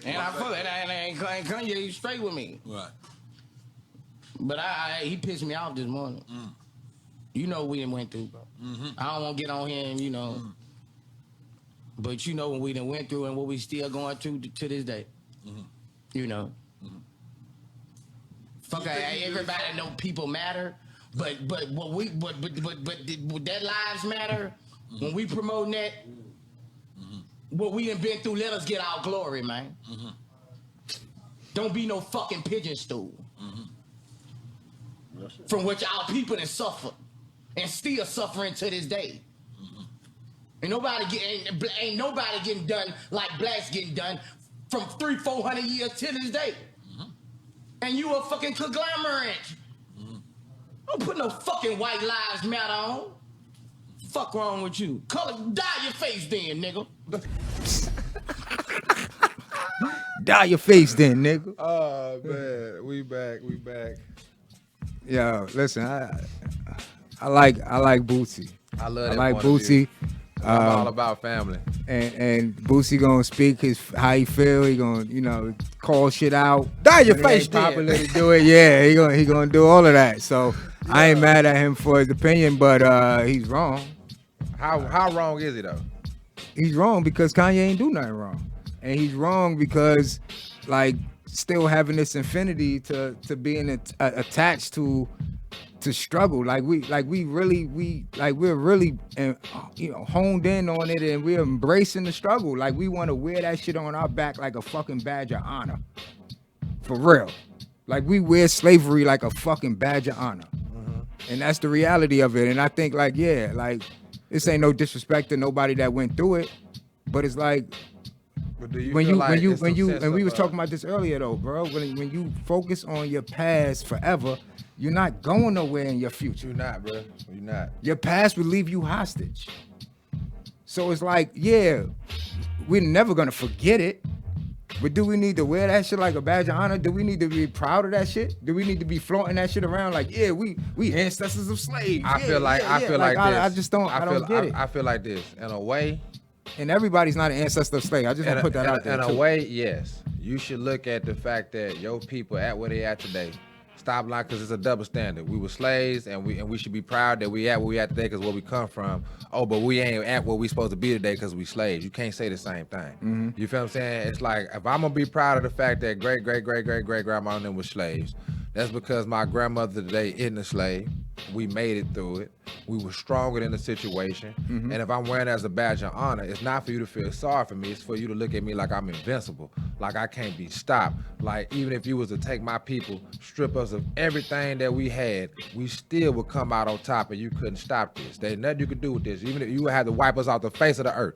And I fuck and Kanye straight with me. Right. But he pissed me off this morning. You know we done went through, bro. I don't want to get on here and but you know what we done went through and what we still going through to this day. You know. Fuck, everybody know people matter, but that lives matter. When we promoting that, what we done been through, let us get our glory, man. Don't be no fucking pigeon stool. From which our people done suffered and still suffering to this day. Ain't nobody getting done like blacks getting done from 300-400 years to this day. And you a fucking conglomerate. Don't put no fucking white lives matter on. Fuck wrong with you? Color, dye your face then, nigga. Dye your face then, nigga. Oh man, we back. Yo, listen, I like Bootsy. I love that. I like point of view. Bootsy. I'm all about family. And Boosie gonna speak how he feel. He gonna call shit out. Dye your When it face, ain't popular to do it. Yeah, he gonna do all of that. So I ain't mad at him for his opinion, but he's wrong. How wrong is he though? He's wrong because Kanye ain't do nothing wrong, and he's wrong because like still having this infinity to being attached to struggle. We're really honed in on it, and we're embracing the struggle. Like we want to wear that shit on our back like a fucking badge of honor, for real. Like we wear slavery like a fucking badge of honor, and that's the reality of it. And I think this ain't no disrespect to nobody that went through it, but it's like. When you we was talking about this earlier though, bro. When you focus on your past forever, you're not going nowhere in your future. You're not, bro. You're not. Your past will leave you hostage. So it's like, yeah, we're never gonna forget it. But do we need to wear that shit like a badge of honor? Do we need to be proud of that shit? Do we need to be flaunting that shit around like, yeah, we ancestors of slaves? I feel like this. I just don't. I don't get it. I feel like this. In a way. And everybody's not an ancestor of slave. I just want to put that out there. In a way, yes. You should look at the fact that your people at where they at today. Stop lying, because it's a double standard. We were slaves, and we should be proud that we at where we at today because where we come from. Oh, but we ain't at where we supposed to be today because we slaves. You can't say the same thing. You feel what I'm saying? It's like, if I'm going to be proud of the fact that great-great-great-great-great-grandma and them was slaves, that's because my grandmother today isn't a slave. We made it through it. We were stronger than the situation. And if I'm wearing it as a badge of honor, it's not for you to feel sorry for me. It's for you to look at me like I'm invincible, like I can't be stopped. Like even if you was to take my people, strip us of everything that we had, we still would come out on top, and you couldn't stop this. There's nothing you could do with this. Even if you would have to wipe us off the face of the earth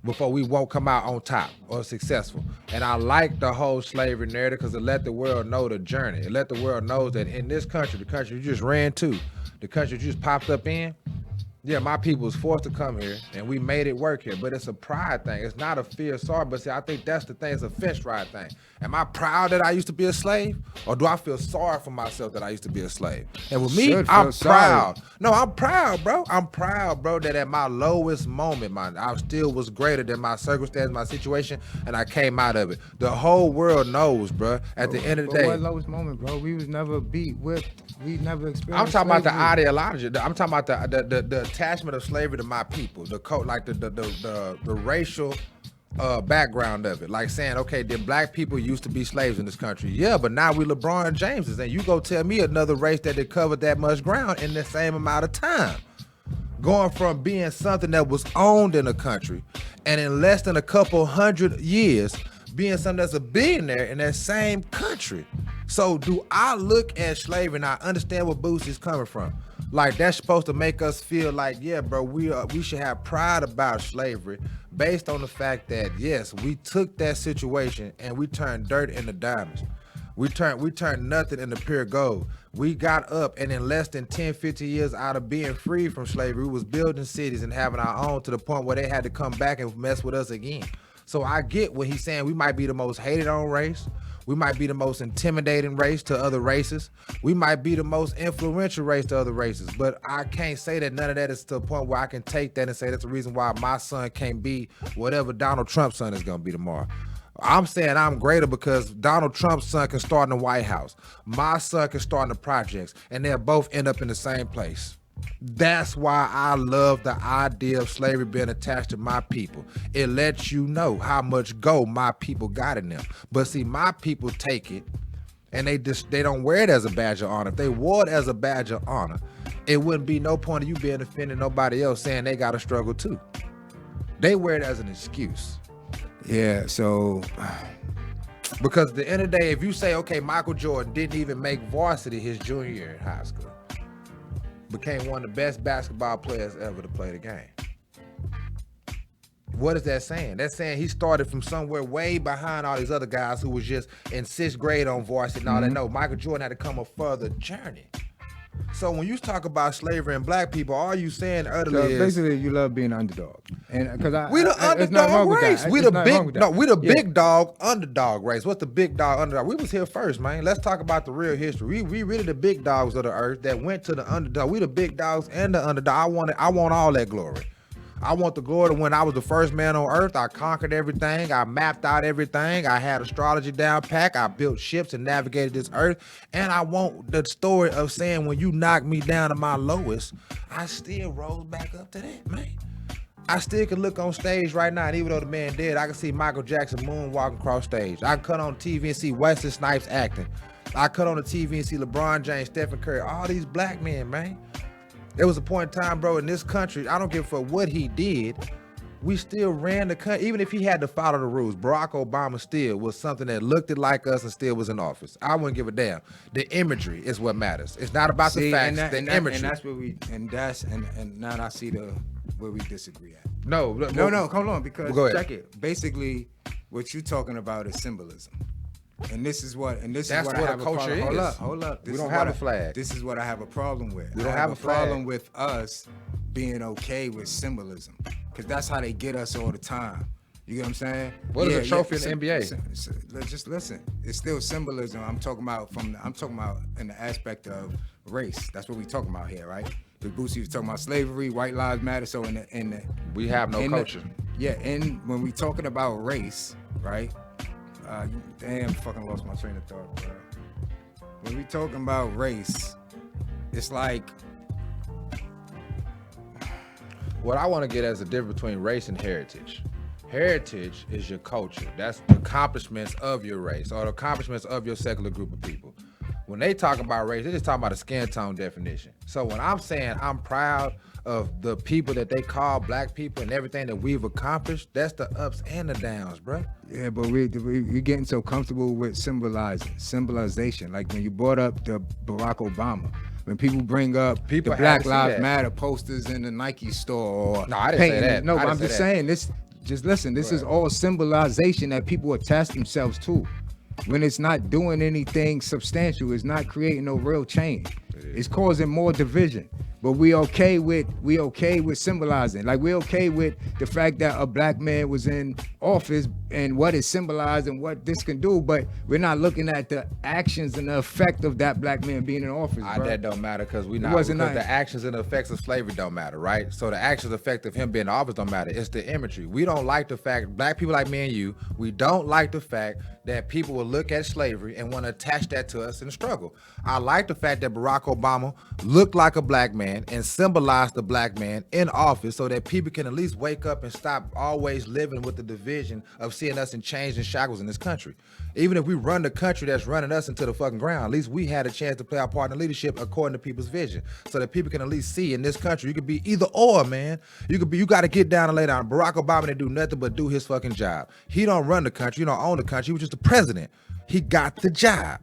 before we won't come out on top or successful. And I like the whole slavery narrative because it let the world know the journey. It let the world know that in this country, the country you just ran to, the country you just popped up in, yeah, my people was forced to come here and we made it work here. But it's a pride thing. It's not a fear, sorry. But see, I think that's the thing. It's a fence ride thing. Am I proud that I used to be a slave? Or do I feel sorry for myself that I used to be a slave? And with me, I'm proud. No, I'm proud, bro. I'm proud, bro, that at my lowest moment, I still was greater than my circumstance, my situation, and I came out of it. The whole world knows, bro. At the end of the day. What lowest moment, bro? We was never beat with. We never experienced. I'm talking about the ideology. I'm talking about the attachment of slavery to my people, the code, like the racial background of it. Like saying, okay, then black people used to be slaves in this country. Yeah, but now we LeBron Jameses, and you go tell me another race that had covered that much ground in the same amount of time. Going from being something that was owned in a country, and in less than a couple hundred years, being something that's a billionaire in that same country. So do I look at slavery and I understand where Boosie's coming from? Like that's supposed to make us feel like, yeah, bro, we should have pride about slavery based on the fact that, yes, we took that situation and we turned dirt into diamonds. We turned nothing into pure gold. We got up, and in less than 10, 50 years out of being free from slavery, we was building cities and having our own to the point where they had to come back and mess with us again. So I get what he's saying. We might be the most hated on race. We might be the most intimidating race to other races. We might be the most influential race to other races. But I can't say that none of that is to the point where I can take that and say that's the reason why my son can't be whatever Donald Trump's son is going to be tomorrow. I'm saying I'm greater because Donald Trump's son can start in the White House. My son can start in the projects, and they'll both end up in the same place. That's why I love the idea of slavery being attached to my people. It lets you know how much gold my people got in them. But see, my people take it, and they don't wear it as a badge of honor. If they wore it as a badge of honor, it wouldn't be no point of you being offended nobody else saying they got to struggle too. They wear it as an excuse. Yeah, so Because at the end of the day, if you say, okay, Michael Jordan didn't even make varsity his junior year in high school, became one of the best basketball players ever to play the game. What is that saying? That's saying he started from somewhere way behind all these other guys who was just in 6th grade on varsity and all that. No, Michael Jordan had to come a further journey. So when you talk about slavery and black people, all you saying utterly is basically you love being an underdog, and because we the underdog race. We the big dog underdog race. What's the big dog underdog? We was here first, man. Let's talk about the real history. We really the big dogs of the earth that went to the underdog. We the big dogs and the underdog. I want all that glory. I want the glory when I was the first man on earth. I conquered everything. I mapped out everything. I had astrology down pat. I built ships and navigated this earth. And I want the story of saying when you knocked me down to my lowest, I still rose back up to that, man. I still can look on stage right now, and even though the man dead, I can see Michael Jackson moonwalking across stage. I can cut on TV and see Wesley Snipes acting. I cut on the TV and see LeBron James, Stephen Curry, all these black men, man. There was a point in time, bro, in this country, I don't give a fuck what he did, we still ran the country. Even if he had to follow the rules, Barack Obama still was something that looked like us and still was in office. I wouldn't give a damn. The imagery is what matters. It's not about the facts, the imagery. And that's where and now I see where we disagree at. No, hold on, because go ahead. Check it. Basically, what you're talking about is symbolism. And this is what I have a culture problem. is. Hold up. We don't have a flag. This is what I have a problem with. We don't have a problem with us being okay with symbolism, because that's how they get us all the time. You get what I'm saying? What is a trophy in the NBA? Let's just listen. It's still symbolism. I'm talking about in the aspect of race. That's what we talking about here, right? The Boosie was talking about slavery, white lives matter. So in the we have no culture. And when we talking about race, right? Damn, fucking lost my train of thought, bro. When we talking about race, it's like what I want to get as a difference between race and heritage. Heritage is your culture. That's the accomplishments of your race or the accomplishments of your secular group of people. When they talk about race, they're just talking about a skin tone definition. So when I'm saying I'm proud of the people that they call black people and everything that we've accomplished, that's the ups and the downs, bro. Yeah, but we're getting so comfortable with symbolization. Like when you brought up the Barack Obama, when people bring up the Black Lives Matter posters in the Nike store, or no, I didn't say that. No, but I'm just saying this. Just listen. This is all symbolization that people attach themselves to. When it's not doing anything substantial, it's not creating no real change. It's causing more division. But we okay with symbolizing. Like we okay with the fact that a black man was in office and what it symbolized and what this can do, but we're not looking at the actions and the effect of that black man being in office. That don't matter because the actions and the effects of slavery don't matter, right? So the actions and effect of him being in office don't matter. It's the imagery. We don't like the fact, black people like me and you, we don't like the fact that people will look at slavery and want to attach that to us in the struggle. I like the fact that Barack Obama looked like a black man and symbolized the black man in office so that people can at least wake up and stop always living with the division of seeing us in chains and shackles in this country. Even if we run the country that's running us into the fucking ground, at least we had a chance to play our part in leadership according to people's vision so that people can at least see in this country. You could be either or, man. You got to get down and lay down. Barack Obama didn't do nothing but do his fucking job. He don't run the country. He don't own the country. He was just the president. He got the job.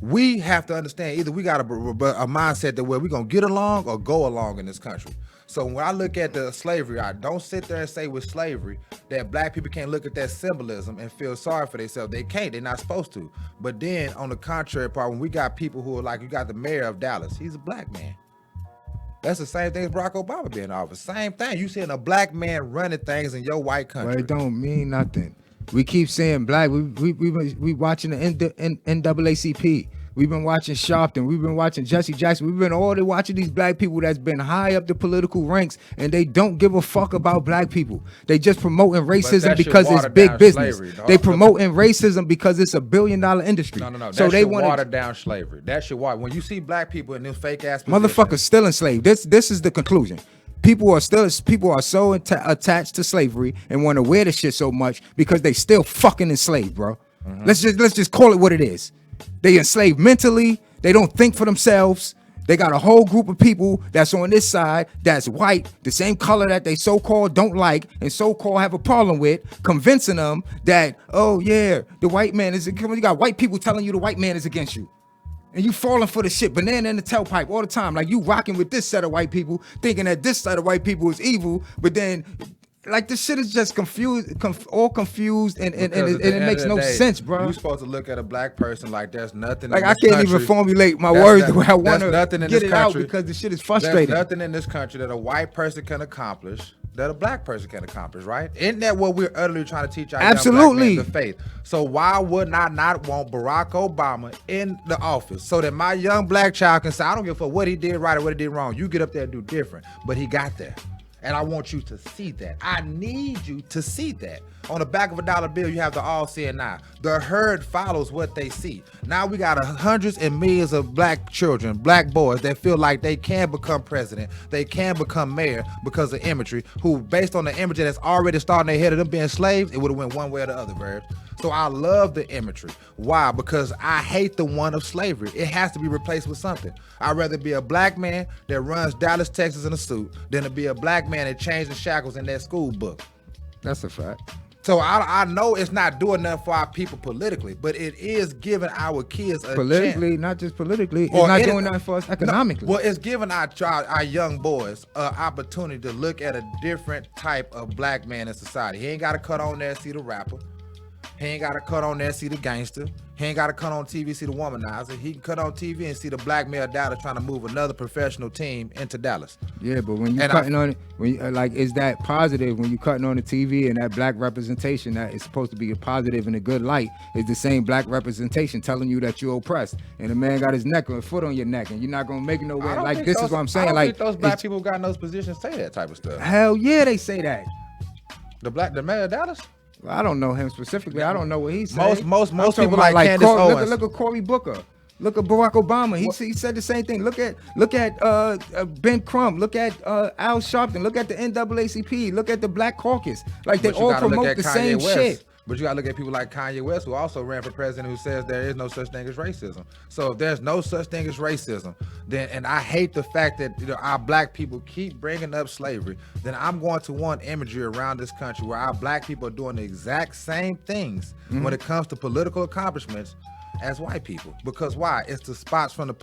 We have to understand either we got a mindset that where we're going to get along or go along in this country. So when I look at the slavery, I don't sit there and say with slavery that black people can't look at that symbolism and feel sorry for themselves. They can't. They're not supposed to. But then on the contrary part, when we got people who are like, you got the mayor of Dallas, he's a black man. That's the same thing as Barack Obama being in office. Same thing. You seeing a black man running things in your white country. Well, it don't mean nothing. We keep saying black. We watching the NAACP. We've been watching Sharpton. We've been watching Jesse Jackson. We've been already watching these black people that's been high up the political ranks, and they don't give a fuck about black people. They just promoting racism that should because it's water big down business. slavery, dog. They promoting racism because it's $1 billion industry. No. That So they should want water down slavery. That should water. When you see black people in them fake ass motherfuckers still enslaved. This is the conclusion. People are so attached to slavery and want to wear the shit so much because they still fucking enslaved, bro. Mm-hmm. Let's just call it what it is. They enslaved mentally. They don't think for themselves. They got a whole group of people that's on this side that's white, the same color that they so-called don't like and so-called have a problem with, convincing them that, oh yeah, the white man is. You got white people telling you the white man is against you. And you falling for the shit, banana in the tailpipe all the time. Like you rocking with this set of white people, thinking that this set of white people is evil, but then like this shit is just confused, all confused, and it makes no sense, bro. You're supposed to look at a black person like there's nothing. Like in I this can't country. even formulate my words the way I want nothing to in get this it out country. because the shit is There's frustrating. nothing in this country that a white person can accomplish that a black person can accomplish, right? Isn't that what we're utterly trying to teach our Absolutely. young black men, the faith? So why would I not want Barack Obama in the office so that my young black child can say, I don't give a fuck what he did right or what he did wrong. You get up there and do different. But he got there. And I want you to see that. I need you to see that. On the back of a dollar bill, you have the all-seeing eye. The herd follows what they see. Now we got hundreds and millions of black children, black boys that feel like they can become president, they can become mayor because of imagery, who based on the imagery that's already starting in their head of them being slaves, it would have went one way or the other, Verbs. So I love the imagery. Why? Because I hate the one of slavery. It has to be replaced with something. I'd rather be a black man that runs Dallas, Texas in a suit than to be a black man that changed the shackles in that school book. That's a fact. So I know it's not doing enough for our people politically, but it is giving our kids a Politically, chance. not just politically, it's Or not any- doing nothing for us economically. Well, it's giving our young boys an opportunity to look at a different type of black man in society. He ain't got to cut on there and see the rapper. He ain't got to cut on there and see the gangster. He ain't got to cut on TV and see the womanizer. He can cut on TV and see the black male Dallas trying to move another professional team into Dallas. Yeah, but when you And cutting on it, when you, like, is that positive when you cutting on the TV and that black representation that is supposed to be a positive and a good light is the same black representation telling you that you're oppressed and the man got his neck or foot on your neck and you're not gonna make it I nowhere. don't Like think this those- is what I'm I saying. don't Like think those black it's- people who got in those positions say that type of stuff. hell yeah, they say that. The mayor of Dallas. I don't know him specifically. I don't know what he said. Most I'm talking people about like Candace Owens. Look at Cory Booker. Look at Barack Obama. He said the same thing. Look at Ben Crump. Look at Al Sharpton. Look at the NAACP. Look at the Black Caucus. Like they But you all gotta look promote at the Kanye same West. shit. But you gotta look at people like Kanye West, who also ran for president, who says there is no such thing as racism. So if there's no such thing as racism, then, and I hate the fact that our black people keep bringing up slavery, then I'm going to want imagery around this country where our black people are doing the exact same things when it comes to political accomplishments as white people. Because why? It's the spots from the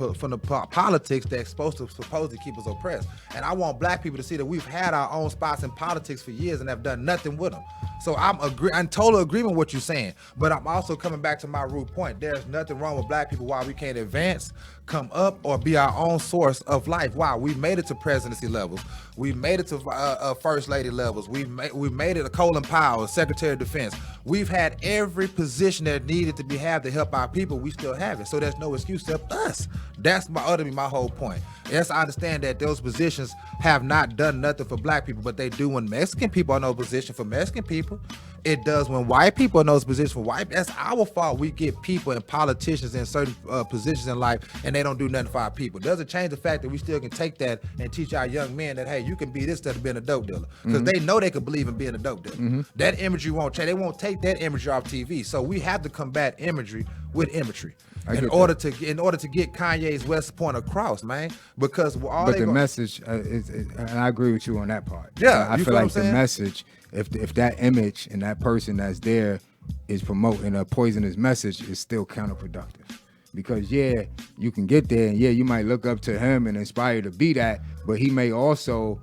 politics that's supposed to keep us oppressed. And I want black people to see that we've had our own spots in politics for years and have done nothing with them. So I'm in total agreement with what you're saying, but I'm also coming back to my root point. There's nothing wrong with black people why we can't advance, come up, or be our own source of life. Why? We made it to presidency levels. We made it to first lady levels. We made it to Colin Powell, Secretary of Defense. We've had every position that needed to be had to help our people. We still have it. So there's no excuse except us. That's my whole point. Yes, I understand that those positions have not done nothing for black people, but they do when Mexican people are in those positions for Mexican people. It does when white people are in those positions for white. That's our fault. We get people and politicians in certain positions in life, and they don't do nothing for our people. Doesn't change the fact that we still can take that and teach our young men that, hey, you can be this instead of being a dope dealer, because they know they could believe in being a dope dealer. That imagery won't change. They won't take that imagery off TV. So we have to combat imagery with imagery in order to get Kanye's West point across, man. Because But the message, and I agree with you on that part. Yeah, I you feel feel what like I'm the saying? message, if that image and that person that's there is promoting a poisonous message, is still counterproductive. Because yeah, you can get there, and yeah, you might look up to him and inspire to be that, but he may also,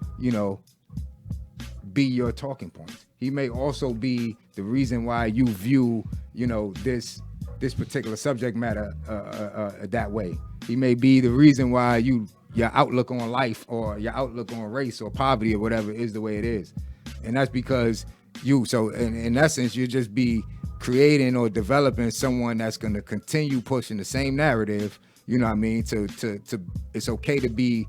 be your talking point. He may also be the reason why you view, this particular subject matter that way. He may be the reason why your outlook on life or your outlook on race or poverty or whatever is the way it is. And that's because so in essence, you just be creating or developing someone that's going to continue pushing the same narrative. You know what I mean? To it's okay to be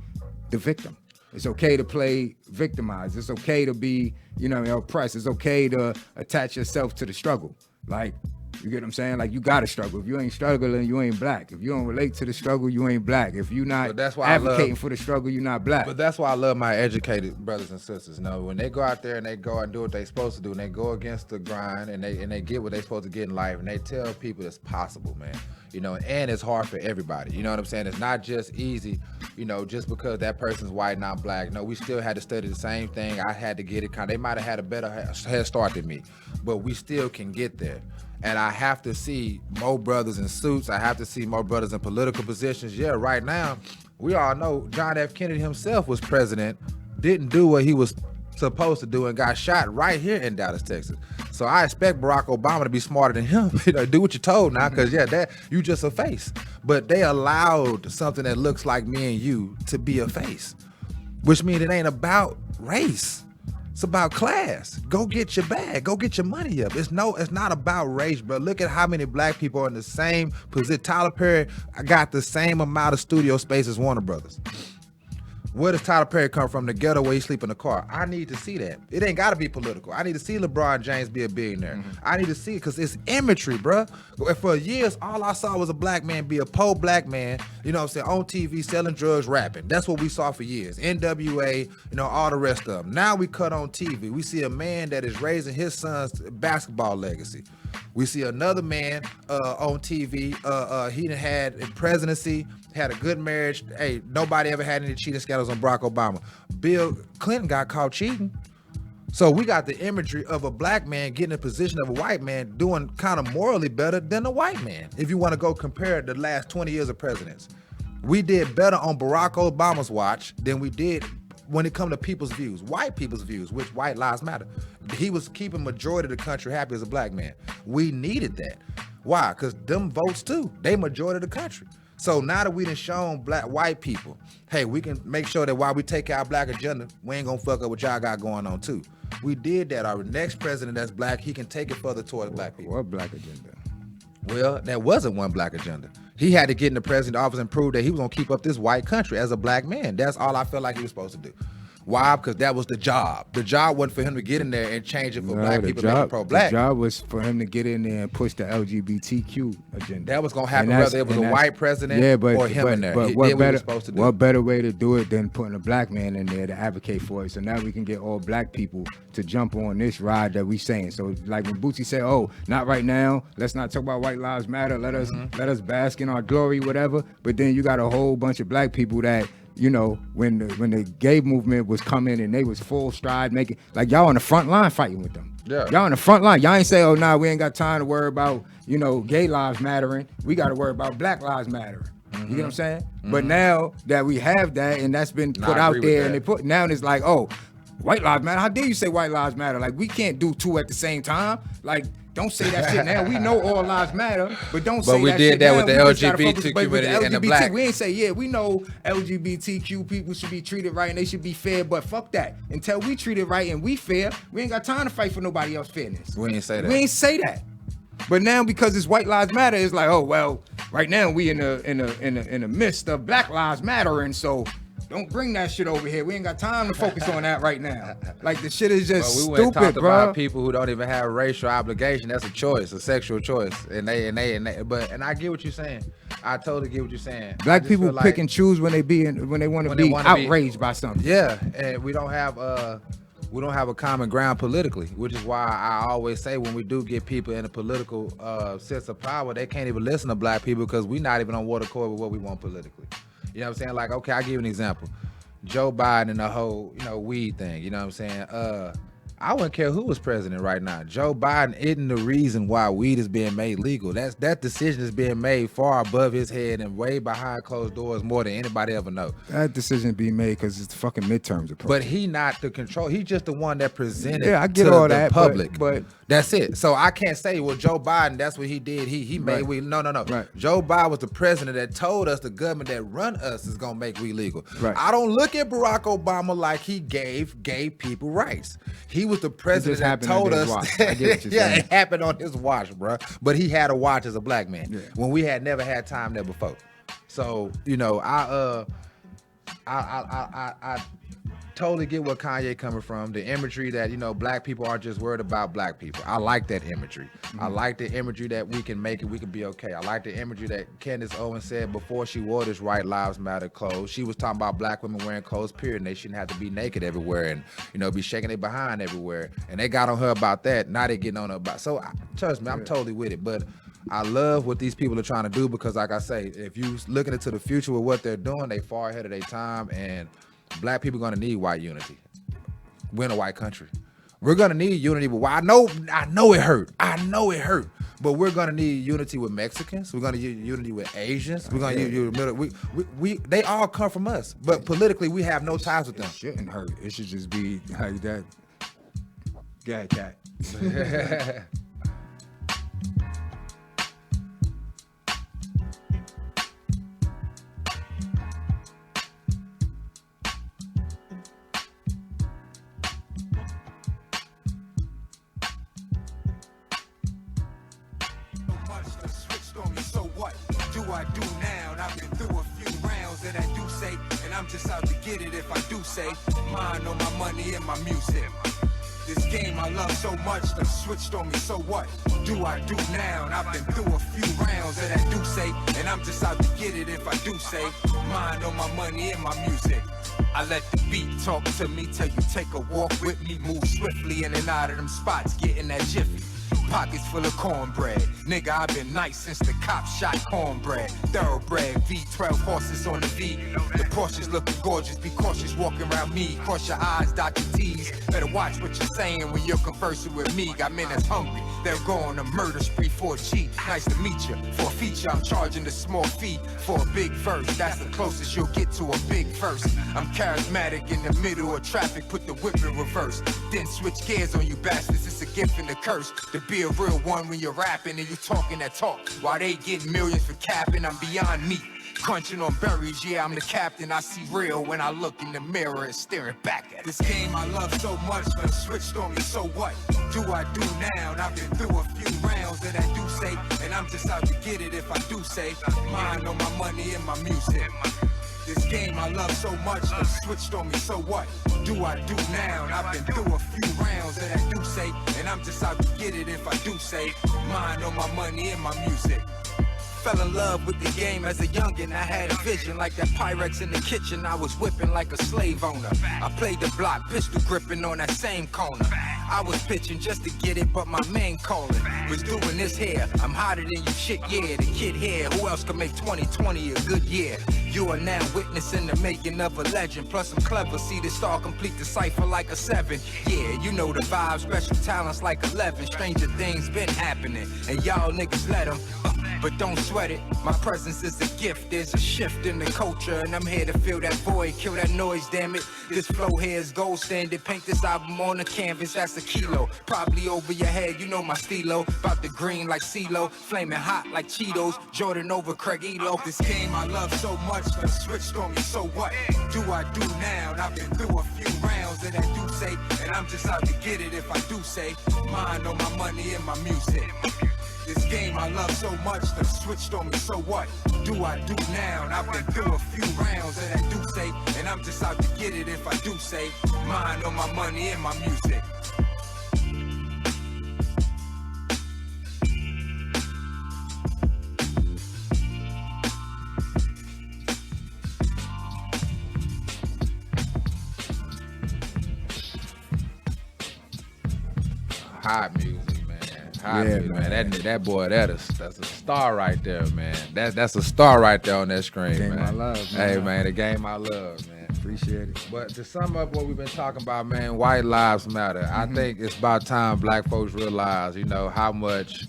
the victim. It's okay to play victimized. It's okay to be, you know, oppressed. It's okay to attach yourself to the struggle. Like, you get what I'm saying? Like, you gotta struggle. If you ain't struggling, you ain't black. If you don't relate to the struggle, you ain't black. If you're not advocating for the struggle, you're not black. But that's why I love my educated brothers and sisters. You know, when they go out there and they go and do what they supposed to do, and they go against the grind, and they get what they supposed to get in life, and they tell people it's possible, man. You know, and it's hard for everybody. You know what I'm saying? It's not just easy, you know, just because that person's white, not black. No, we still had to study the same thing. I had to get it they might have had a better head start than me, but we still can get there. And I have to see more brothers in suits. I have to see more brothers in political positions. Yeah, right now, we all know John F. Kennedy himself was president, didn't do what he was supposed to do, and got shot right here in Dallas, Texas. So I expect Barack Obama to be smarter than him. You know, do what you're told now, because that you just a face. But they allowed something that looks like me and you to be a face, which means it ain't about race. It's about class. Go get your bag. Go get your money up. It's not about race, bro. Look at how many black people are in the same position. Tyler Perry got the same amount of studio space as Warner Brothers. Where does Tyler Perry come from? The ghetto where he sleep in the car. I need to see that. It ain't got to be political. I need to see LeBron James be a billionaire. I need to see it because it's imagery, bro. For years, all I saw was a black man be a poor black man, you know what I'm saying, on TV, selling drugs, rapping. That's what we saw for years. NWA, you know, all the rest of them. Now we cut on TV. We see a man that is raising his son's basketball legacy. We see another man on TV. He done had a presidency, had a good marriage. Hey, nobody ever had any cheating scandals on Barack Obama. Bill Clinton got caught cheating. So we got the imagery of a black man getting in a position of a white man doing kind of morally better than a white man. If you want to go compare the last 20 years of presidents. We did better on Barack Obama's watch than we did when it come to people's views, white people's views, which white lives matter. He was keeping majority of the country happy as a black man. We needed that. Why? Because them votes too, they majority of the country. So now that we done shown white people, hey, we can make sure that while we take our black agenda, we ain't gonna fuck up what y'all got going on too. We did that. Our next president that's black, he can take it further towards black people. What black agenda? Well, there wasn't one black agenda. He had to get in the president office and prove that he was gonna keep up this white country as a black man. That's all I felt like he was supposed to do. Why? Because that was the job. The job wasn't for him to get in there and change it for black people to make it pro-black. The job was for him to get in there and push the LGBTQ agenda. That was going to happen whether it was a white president or him in there. But what better way to do it than putting a black man in there to advocate for it? So now we can get all black people to jump on this ride that we saying. So like when Bootsy said, oh, not right now. Let's not talk about white lives matter. Let us bask in our glory, whatever. But then you got a whole bunch of black people that, you know, when the gay movement was coming and they was full stride making, like y'all on the front line fighting with them. Yeah. Y'all on the front line. Y'all ain't say, oh, nah, we ain't got time to worry about, you know, gay lives mattering. We got to worry about black lives mattering. You get what I'm saying? But now that we have that and that's been put out there and they put, now it's like, oh, white lives matter. How dare you say white lives matter? Like, we can't do two at the same time. Like, don't say that shit now. We know all lives matter, but don't say that shit. But we did that with the LGBT community and the black. We ain't say, yeah, we know LGBTQ people should be treated right and they should be fair, but fuck that. Until we treat it right and we fair, we ain't got time to fight for nobody else's fairness. We ain't say that. We ain't say that. But now because it's white lives matter, it's like, oh well, right now we in the midst of black lives matter, and so don't bring that shit over here. We ain't got time to focus on that right now. Like, the shit is just stupid, bro. We went talked about people who don't even have racial obligation. That's a choice, a sexual choice. And I get what you're saying. I totally get what you're saying. Black people pick and choose when they want to be outraged by something. Yeah, and we don't have a common ground politically, which is why I always say when we do get people in a political sense of power, they can't even listen to black people because we're not even on water accord with what we want politically. You know what I'm saying? Like, okay, I'll give you an example. Joe Biden and the whole, weed thing, you know what I'm saying? I wouldn't care who was president right now. Joe Biden isn't the reason why weed is being made legal. That decision is being made far above his head and way behind closed doors more than anybody ever know. That decision being made because it's the fucking midterms approach. But he not the control. He's just the one that presented I get to all the that, public. But That's it. So I can't say, well, Joe Biden, that's what he did. He made weed. No. Right. Joe Biden was the president that told us the government that run us is gonna make weed legal. Right. I don't look at Barack Obama like he gave people rights. He was the president that happened told on his us. watch. I get what you're Yeah, saying. it happened on his watch, bro. But he had a watch as a black man Yeah. when we had never had time there before. So I totally get where Kanye coming from. The imagery that, black people are just worried about black people. I like that imagery. I like the imagery that we can make it, we can be okay. I like the imagery that Candace Owens said before she wore this White Lives Matter clothes. She was talking about black women wearing clothes, period, and they shouldn't have to be naked everywhere and, be shaking their behind everywhere. And they got on her about that. Now they getting on her about. So trust me, I'm totally with it. But I love what these people are trying to do because, like I say, if you looking into the future with what they're doing, they far ahead of their time, and black people gonna need white unity. We're in a white country. We're gonna need unity. But I know it hurt. But we're gonna need unity with Mexicans. We're gonna need unity with Asians. We're gonna need unity. We they all come from us. But politically, we have no ties with them. It shouldn't hurt. It should just be like that. Yeah, cat. So what do I do now? And I've been through a few rounds that I do say, and I'm just out to get it if I do say, mine on my money and my music. This game I love so much, done switched on me, so what do I do now? And I've been through a few rounds that I do say, and I'm just out to get it if I do say, mine on my money and my music. I let the beat talk to me, tell you take a walk with me, move swiftly in and out of them spots, getting that jiffy. Pockets full of cornbread. Nigga, I've been nice since the cops shot cornbread. Thoroughbred, V12 horses on the V. The Porsches looking gorgeous, be cautious walking around me. Cross your eyes, dot your T's. Better watch what you're saying when you're conversing with me. Got men that's hungry, they'll go on a murder spree for a cheat. Nice to meet you. For a feature, I'm charging a small fee. For a big verse, that's the closest you'll get to a big verse. I'm charismatic in the middle of traffic, put the whip in reverse. Then switch gears on you bastards, it's a gift and a curse. To be a real one when you're rapping and you talking that talk. While they getting millions for capping, I'm beyond meat. Crunching on berries, yeah, I'm the captain. I see real when I look in the mirror and staring back at it. This game I love so much, but switched on me, so what do I do now? And I've been through a few rounds that I do say, and I'm just out to get it if I do say, mine on my money and my music. This game I love so much, but switched on me, so what do I do now? And I've been through a few rounds that I do say, and I'm just out to get it if I do say, mine on my money and my music. Fell in love with the game as a youngin'. I had a vision like that Pyrex in the kitchen. I was whipping like a slave owner. I played the block, pistol gripping on that same corner. I was pitching just to get it, but my man calling was doing this here. I'm hotter than you shit, yeah, the kid here. Who else can make 2020 a good year? You are now witnessing the making of a legend. Plus I'm clever, see the star complete the cipher like a 7. Yeah, you know the vibe, special talents like 11. Stranger things been happening, and y'all niggas let them. But don't sweat it, my presence is a gift. There's a shift in the culture, and I'm here to fill that void, kill that noise, damn it. This flow here is gold standard. Paint this album on the canvas, that's a kilo. Probably over your head, you know my stilo. About the green like CeeLo, flaming hot like Cheetos. Jordan over Craig Elo. This game I love so much, but switched on me, so what do I do now? And I've been through a few rounds that I do say, and I'm just out to get it if I do say, mine on my money and my music. This game I love so much, that switched on me, so what do I do now? And I've been through a few rounds that I do say, and I'm just out to get it if I do say, mine on my money and my music. Hot music, man. Hot music, man. That boy, that's a star right there, man. That's a star right there on that screen, Game man. I love, man. Hey, man, the game I love, man. Appreciate it. But to sum up what we've been talking about, man, white lives matter. I think it's about time black folks realize, how much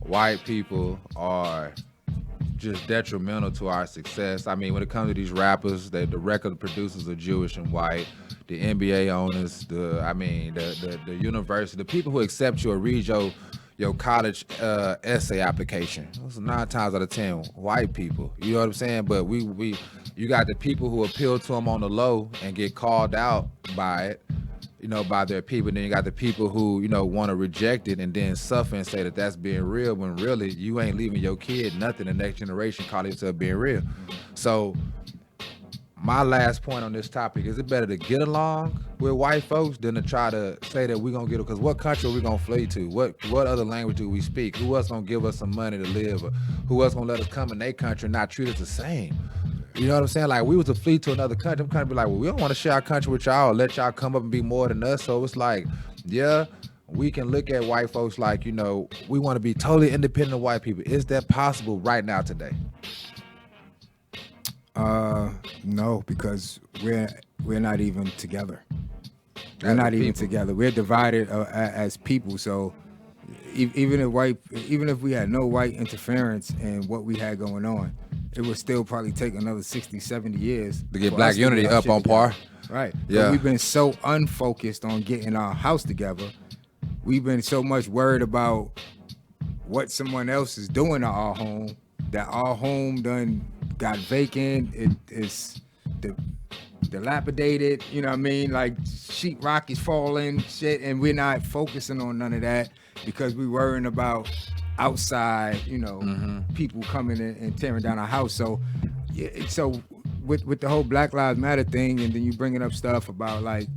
white people are just detrimental to our success. I mean, when it comes to these rappers, the record producers are Jewish and white. the NBA owners, the university, the people who accept you or read your college essay application. Those are 9 times out of 10 white people. You know what I'm saying? But you got the people who appeal to them on the low and get called out by it, you know, by their people. Then you got the people who, you know, want to reject it and then suffer and say that that's being real, when really you ain't leaving your kid nothing. The next generation call yourself being real. So my last point on this topic is, it better to get along with white folks than to try to say that we're gonna get it? Because what country are we gonna flee to? What other language do we speak? Who else gonna give us some money to live? Or who else gonna let us come in their country and not treat us the same? You know what I'm saying? Like, we was to flee to another country, I'm kind of be like, well, we don't want to share our country with y'all or let y'all come up and be more than us. So it's like, yeah, we can look at white folks like, you know, we want to be totally independent of white people. Is that possible right now today? No, because we're not even together. We're As a not even people. together. We're divided as people. So even if we had no white interference in what we had going on, it would still probably take another 60, 70 years To get for black us to unity get our up shit on together. par? Right. Yeah. But we've been so unfocused on getting our house together. We've been so much worried about what someone else is doing to our home that our home done got vacant. It is dilapidated. You know what I mean? Like, sheetrock is falling, shit, and we're not focusing on none of that because we're worrying about outside, you know, people coming in and tearing down our house. So, yeah, so with the whole Black Lives Matter thing, and then you bringing up stuff about, like,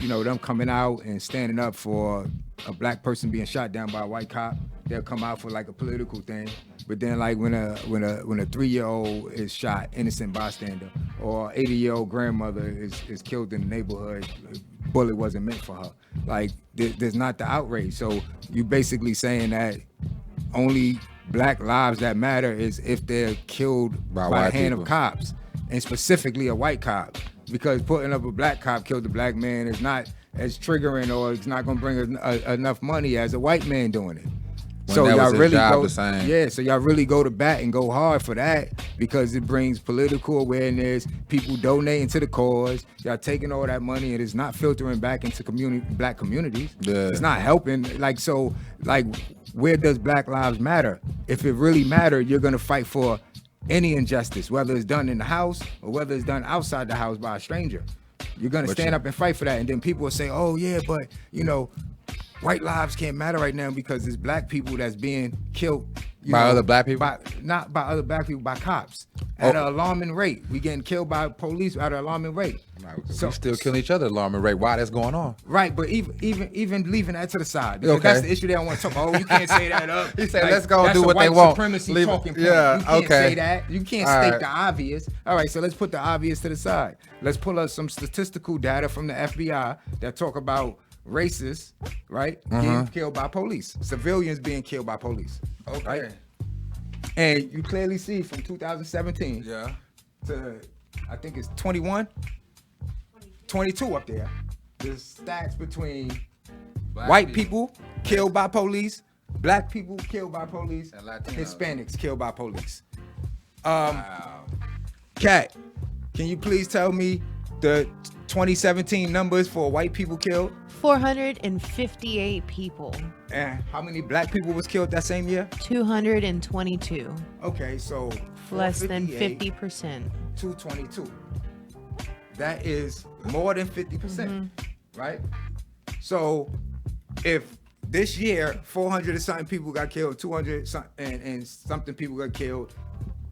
you know, them coming out and standing up for a black person being shot down by a white cop, they'll come out for like a political thing. But then, like, when a 3-year-old is shot, innocent bystander, or 80-year-old grandmother is killed in the neighborhood, bullet wasn't meant for her. Like, there's not the outrage. So you basically saying that only black lives that matter is if they're killed by a white hand people. of cops, and specifically a white cop. Because putting up a black cop killed a black man is not as triggering, or it's not gonna bring enough money as a white man doing it. When So that was y'all his really job go, the same. yeah. So y'all really go to bat and go hard for that because it brings political awareness. People donating to the cause. Y'all taking all that money and it's not filtering back into black communities. Yeah. It's not helping. Like, so, like, where does Black Lives matter? If it really mattered, you're gonna fight for any injustice, whether it's done in the house or whether it's done outside the house by a stranger. You're gonna stand up and fight for that, and then people will say, "Oh yeah, but you know, white lives can't matter right now because it's black people that's being killed By other black people? not by other black people, by cops at an alarming rate. We getting killed by police at an alarming rate. We still killing each other at alarming rate. Why that's going on? Right, but even leaving that to the side, because Okay. that's the issue they don't want to talk about. Oh, you can't say that up. He said, let's go that's do a what they white want. Supremacy Leave it- talking point. yeah, You can't okay. say that. You can't All state right. the obvious. All right, so let's put the obvious to the side. Let's pull up some statistical data from the FBI that talk about racists, right, getting killed by police, civilians being killed by police. Right? And you clearly see from 2017 Yeah. to, I think it's 21, 22 up there, the stats between Black white people killed by police, black people killed by police, And Latinos. Hispanics killed by police. Wow. Kat, can you please tell me the 2017 numbers for white people killed 458 people, and how many black people was killed that same year? 222, Okay, so less than 458 50%. 222. That is more than 50%, right? So if this year 400 and something people got killed, 200 and something people got killed,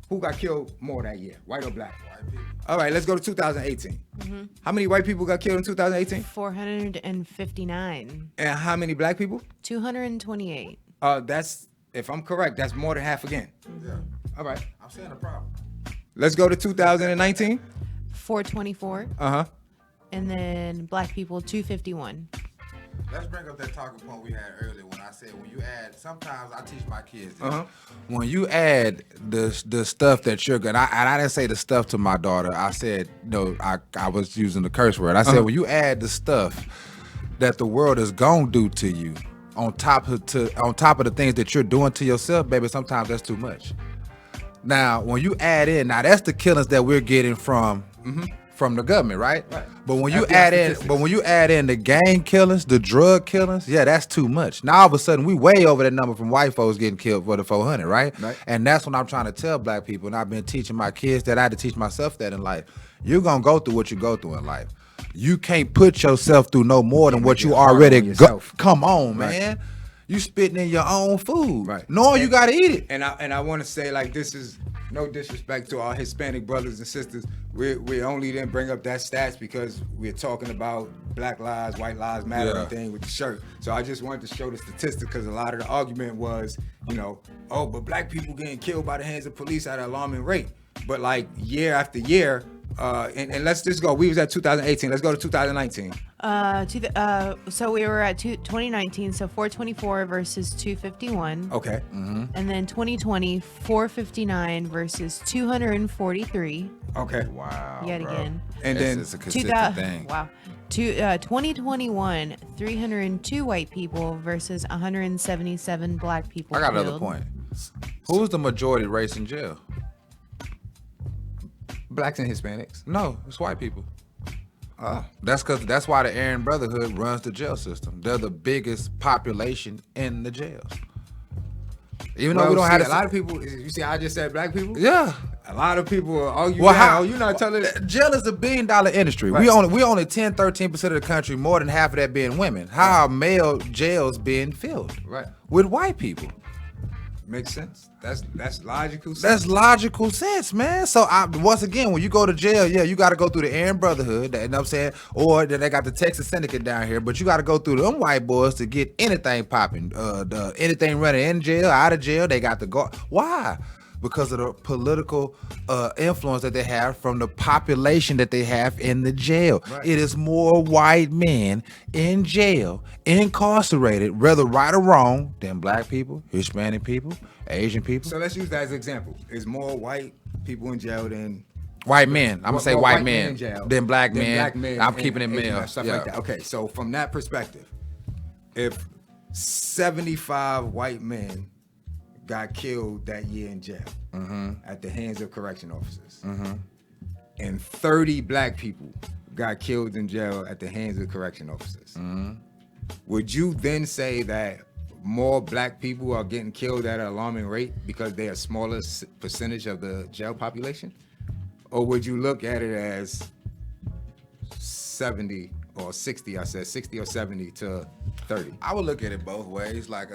who got killed more that year, white or black? White people. All right, let's go to 2018. How many white people got killed in 2018? 459, And how many black people? 228. That's, if I'm correct, that's more than half again. Yeah. All right, I'm seeing a problem. let's go to 2019. 424, Uh-huh. and then black people 251. Let's bring up that talking point we had earlier when I said when you add, sometimes I teach my kids this. Uh-huh. When you add the stuff that you're gonna, I didn't say the stuff to my daughter. I said, no, I was using the curse word. I said, when you add the stuff that the world is gonna do to you on top of the things that you're doing to yourself, baby, sometimes that's too much. Now, when you add in, now that's the killings that we're getting from from the government, right? Right. But when you FBI add in, statistics. but when you add in the gang killings, the drug killings, yeah, that's too much. Now all of a sudden we way over that number from white folks getting killed for the 400, right? Right. And that's what I'm trying to tell black people, and I've been teaching my kids that. I had to teach myself that in life. You're gonna go through what you go through in life. You can't put yourself through no more than what make you it hard already on go. yourself. Come on, Right. man. You spitting in your own food, Right. knowing you gotta eat it. And I want to say, like, this is no disrespect to our Hispanic brothers and sisters. We only didn't bring up that stats because we're talking about Black Lives, White Lives Matter Yeah. and thing with the shirt. So I just wanted to show the statistics because a lot of the argument was, oh, but black people getting killed by the hands of police at an alarming rate. But like year after year, and let's just go. We was at 2018. Let's go to 2019. So we were at 2019, so 424 versus 251. Okay. And then 2020, 459 versus 243. Okay. Wow. Yet bro. again. And then it's a consistent 2000 thing. Wow. 2021, 302 white people versus 177 black people. I got another killed. point. Who's the majority race in jail? blacks and Hispanics. No, it's white people. That's why the Aryan Brotherhood runs the jail system. They're the biggest population in the jails. Even though we don't have a lot of people. You see, I just said black people. Yeah. A lot of people will argue. Well, now, how you not telling? jail is $1 billion industry. Right. We only 10-13% of the country, more than half of that being women. How are male jails being filled? Right. With white people. Makes sense. That's logical. Sense. That's logical sense, man. So once again, when you go to jail, yeah, you got to go through the Aryan Brotherhood, you know what I'm saying? Or they got the Texas Syndicate down here, but you got to go through them white boys to get anything popping. Anything running in jail, out of jail, they got to go. Why? Because of the political influence that they have from the population that they have in the jail. Right. It is more white men in jail, incarcerated, whether right or wrong, than black people, Hispanic people, Asian people. So let's use that as an example. Is more white people in jail than White men. I'm gonna say more white men. in jail Then black men. black men I'm and keeping it Asian male. stuff Yeah. like that. Okay, so from that perspective, if 75 white men got killed that year in jail at the hands of correction officers, and 30 black people got killed in jail at the hands of correction officers, would you then say that more black people are getting killed at an alarming rate because they're a smaller percentage of the jail population? Or would you look at it as 70 or 60, I said 60 or 70 to 30? I would look at it both ways. Like,